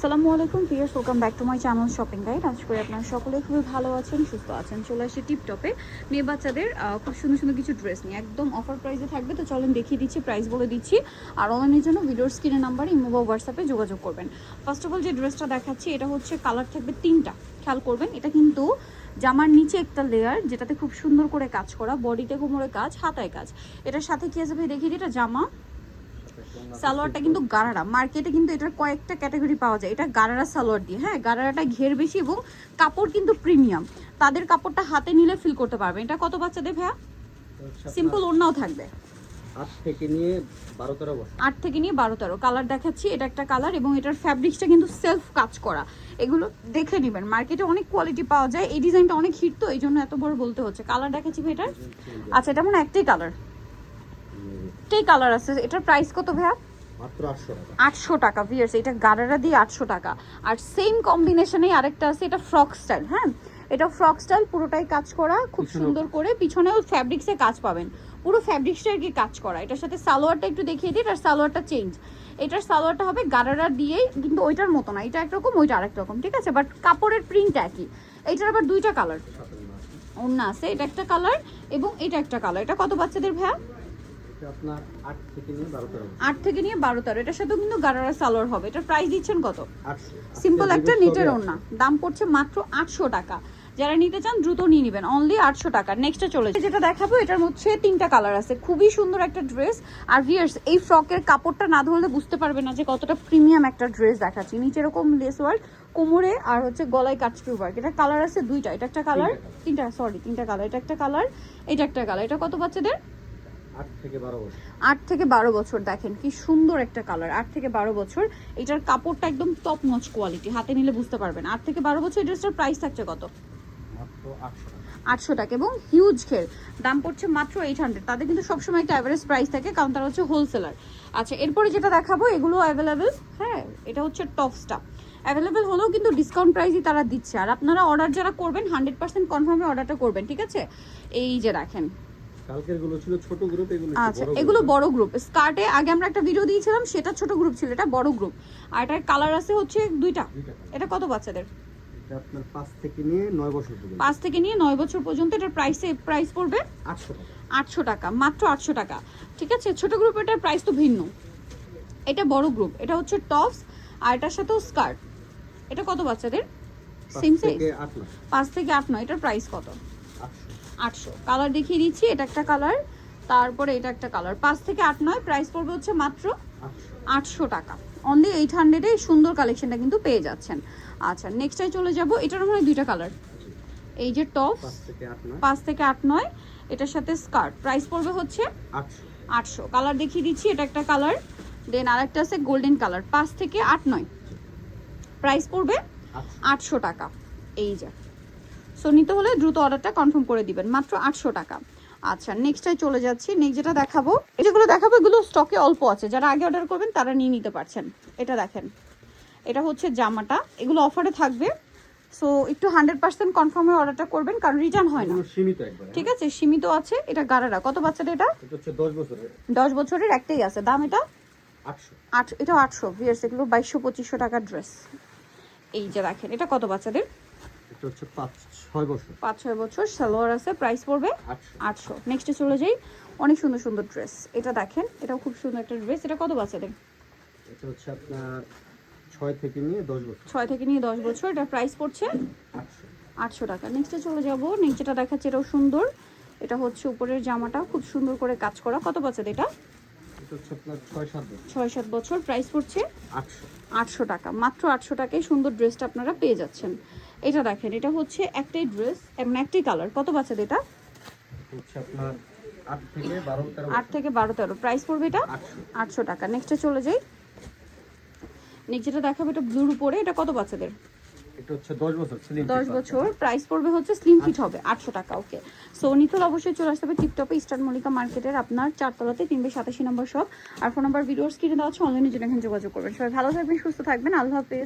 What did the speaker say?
আসসালামু আলাইকুম viewers, welcome back to my channel shopping guide. আশা করি আপনারা সকলে খুবই ভালো আছেন, সুস্থ আছেন। চলে আসি টিপটপে মেয়ে বাচ্চাদের খুব সুন্দর সুন্দর কিছু ড্রেস নিয়ে একদম অফার প্রাইসে থাকবে। তো চলেন দেখিয়ে দিচ্ছি, প্রাইস বলে দিচ্ছি। আর অনলাইনের জন্য ভিডিওর স্ক্রিনের নাম্বার ইমো বা হোয়াটসঅ্যাপে যোগাযোগ করবেন। ফার্স্ট অফ অল যে ড্রেসটা দেখাচ্ছি এটা হচ্ছে কালার থাকবে তিনটা, খেয়াল করবেন। এটা কিন্তু জামার নিচে একটা লেয়ার যেটাতে খুব সুন্দর করে কাজ করা, বডিতে কোমরে কাজ, হাতায় কাজ। এটার সাথে কি আছে ভাই দেখিয়ে দিই। এটা জামা, সালোয়ারটা কিন্তু গারারা। মার্কেটে কিন্তু এটার কয়েকটা ক্যাটাগরি পাওয়া যায়। এটা গারারা সালোয়ার দিয়ে, হ্যাঁ গারারাটা ঘের বেশি এবং কাপড় কিন্তু প্রিমিয়াম। তাদের কাপড়টা হাতে নিলে ফিল করতে পারবে। এটা কত বাচ্চাদের ভাইয়া? সিম্পল ওড়নাও থাকবে। 8 থেকে নিয়ে 12-13 বছর। 8 থেকে নিয়ে 12-13 কালার দেখাচ্ছি। এটা একটা কালার এবং এটার ফ্যাব্রিক্সটা কিন্তু সেলফ কাজ করা। এগুলো দেখে নেবেন, মার্কেটে অনেক কোয়ালিটি পাওয়া যায়। এই ডিজাইনটা অনেক হিট, তো এই জন্য এত বড় বলতে হচ্ছে। কালার দেখাচ্ছি ভাই এটার। আচ্ছা, এটা মনে হয় একটাই কালার, একটাই কালার আছে। এটার প্রাইস কত ভাইয়া? মাত্র 800 টাকা। 800 টাকা ভিউয়ার্স, এটা গারারা দিয়ে 800 টাকা। আর সেম কম্বিনেশনেই আরেকটা আছে, এটা ফ্রক স্টাইল। হ্যাঁ, এটা ফ্রক স্টাইল, পুরোটাই কাজ করা খুব সুন্দর করে। পিছনেও ফ্যাব্রিক্সে কাজ পাবেন, পুরো ফ্যাব্রিক্সটা আর কি কাজ করা। এটার সাথে সালোয়ারটা একটু দেখিয়ে দিই। এটার সালোয়ারটা চেঞ্জ। এটার সালোয়ারটা হবে গারারা দিয়েই, কিন্তু ওইটার মতো না। এটা একরকম, ওইটা আরেক রকম, ঠিক আছে, বাট কাপড়ের প্রিন্ট একই। এইটার আবার দুইটা কালার ওড়না আছে। এটা একটা কালার এবং এটা একটা কালার। এটা কত বাচ্চাদের ভাইয়া? আপনার 8 থেকে নিয়ে 12-13 বছর। 8 থেকে নিয়ে 12-13। এটার সাথেও কিন্তু গারারা সালোয়ার হবে। এটার প্রাইস দিচ্ছেন কত? 800। সিম্পল একটা নেটের ওড়না, দাম পড়ছে মাত্র 800 টাকা। যারা নিতে চান দ্রুত নিয়ে নেবেন, অনলি 800 টাকা। নেক্সটে চলে যেটা দেখাবো, এটার মধ্যে তিনটা কালার আছে। খুবই সুন্দর একটা ড্রেস। আর ভিউয়ার্স, এই ফ্রকের কাপড়টা না ধরলে বুঝতে পারবে না যে কতটা প্রিমিয়াম একটা ড্রেস দেখাচ্ছি। নিচে এরকম লেস ওয়ার্ক, কোমরে আর হচ্ছে গলায় কাটস্ট্রি ওয়ার্ক। এটা কালার আছে দুইটা। এটা একটা কালার, তিনটা কালার। এটা একটা কালার, এটা একটা কালার। এটা কত বাচ্চাদের? 8 থেকে 12 বছর। 8 থেকে 12 বছর। দেখেন কি সুন্দর একটা কালার, 8 থেকে 12 বছর। এটার কাপড়টা একদম টপ নচ কোয়ালিটি, হাতে নিলে বুঝতে পারবেন। 8 থেকে 12 বছর। এই ড্রেসটার প্রাইস থাকছে কত? মাত্র 800 টাকা। 800 টাকা এবং হিউজ ঘের, দাম পড়ছে মাত্র 800। তাদের কিন্তু সবসময় একটা অ্যাভারেজ প্রাইস থাকে, কারণ তারা হচ্ছে হোলসেলার। আচ্ছা, এরপরে যেটা দেখাবো এগুলো অ্যাভেলেবেল। হ্যাঁ, এটা হচ্ছে টপসটা অ্যাভেলেবেল হলেও কিন্তু ডিসকাউন্ট প্রাইসই তারা দিচ্ছে। আর আপনারা অর্ডার যারা করবেন 100% কনফার্মে অর্ডারটা করবেন, ঠিক আছে। এই যে দেখেন, কালকের গুলো ছিল ছোট গ্রুপ, এগুলো আচ্ছা এগুলো বড় গ্রুপ। স্কার্টে আগে আমরা একটা ভিডিও দিয়েছিলাম, সেটা ছোট গ্রুপ ছিল, এটা বড় গ্রুপ। আর এটার কালার আছে হচ্ছে দুইটা। এটা কত বাচ্চাদের? এটা আপনার 5 থেকে নিয়ে 9 বছর পর্যন্ত। 5 থেকে নিয়ে 9 বছর পর্যন্ত। এটার প্রাইস পড়বে 800 টাকা। 800 টাকা, মাত্র 800 টাকা, ঠিক আছে। ছোট গ্রুপ এটার প্রাইস তো ভিন্ন। এটা বড় গ্রুপ, এটা হচ্ছে টপস আর এটার সাথেও স্কার্ট। এটা কত বাচ্চাদের? সেম সাইজ, 5 থেকে 8 নয়। এটার প্রাইস কত? 800। কালার দেখিয়ে দিচ্ছি। এটা একটা কালার, তারপরে এটা একটা কালার। 5 থেকে 8 নয়, প্রাইস পড়বে হচ্ছে মাত্র 800 টাকা। অনলি 800 এ সুন্দর কালেকশনটা কিন্তু পেয়ে যাচ্ছেন। আচ্ছা, নেক্সটে চলে যাব। এটার মধ্যে দুইটা কালার। এই যে টপ 5 থেকে 8 নয়, এটার সাথে স্কার্ট, প্রাইস পড়বে হচ্ছে 800। কালার দেখিয়ে দিচ্ছি। এটা একটা কালার, দেন আরেকটা আছে গোল্ডেন কালার। 5 থেকে 8 নয়, প্রাইস পড়বে 800 টাকা। এই যে, সো নিতে হলে দ্রুত অর্ডারটা কনফার্ম করে দিবেন, মাত্র 800 টাকা। আচ্ছা, নেক্সটটাই চলে যাচ্ছি। নেক্সট যেটা দেখাবো, যেগুলো দেখাবো এগুলো স্টকে অল্প আছে, যারা আগে অর্ডার করবেন তারা নিয়ে নিতে পারছেন। এটা দেখেন, এটা হচ্ছে জামাটা, এগুলো অফারে থাকবে। সো একটু 100% কনফার্মে অর্ডারটা করবেন, কারণ রিটার্ন হয় না, সীমিত একবার। ঠিক আছে, সীমিত আছে। এটা গারারা। কত বাচ্চাদের এটা? এটা হচ্ছে 10 বছরের। 10 বছরের একটাই আছে, দাম এটা 800। এটা 800। ভিউয়ার্স, এগুলো 2200-2500 টাকার ড্রেস। এই যে দেখেন, এটা কত বাচ্চাদের? এটা হচ্ছে 5-6 বছর। 5-6 বছর। সালোয়ার আছে, প্রাইস পড়বে 800। নেক্সটে চলে যাই। অনেক সুন্দর সুন্দর ড্রেস। এটা দেখেন, এটাও খুব সুন্দর একটা ড্রেস। এটা কত বাচ্চাদের? এটা হচ্ছে আপনার 6 থেকে নিয়ে 10 বছর। 6 থেকে নিয়ে 10 বছর। এটা প্রাইস পড়ছে 800 টাকা। নেক্সটে চলে যাব। নেক্সট যেটা দেখাচ্ছে এটাও সুন্দর। এটা হচ্ছে উপরের জামাটা খুব সুন্দর করে কাজ করা। কত বাচ্চাদের এটা? এটা হচ্ছে আপনার 6-7 বছর। 6-7 বছর। প্রাইস পড়ছে 800 টাকা, মাত্র 800 টাকায় সুন্দর ড্রেসটা আপনারা পেয়ে যাচ্ছেন। এটা দেখেন, এটা হচ্ছে একটাই ড্রেস এবং একটাই কালার। কত বাচ্চাদের এটা? হচ্ছে আপনার 8 থেকে 12-13 8 থেকে 12-13। প্রাইস পড়বে এটা 800 টাকা। নেক্সটে চলে যাই। নেক্সট যেটা দেখাবো এটা ব্লুর উপরে। এটা কত বাচ্চাদের? এটা হচ্ছে 10 বছর। 10 বছর। প্রাইস পড়বে হচ্ছে স্লিম ফিট হবে 800 টাকা। ওকে, সো নিতল অবশ্যই চলে আসতে হবে টিপটপে, ইস্টার্ন মল্লিকা মার্কেটের আপনার 4 তলাতে 387 নম্বর শপ। আর ফোন নাম্বার ভিডিওর স্ক্রিনে দেওয়া আছে, অনলাইনে জন্য এখানে যোগাযোগ করবেন। সবাই ভালো থাকবেন, সুস্থ থাকবেন, আল্লাহ হাফেজ।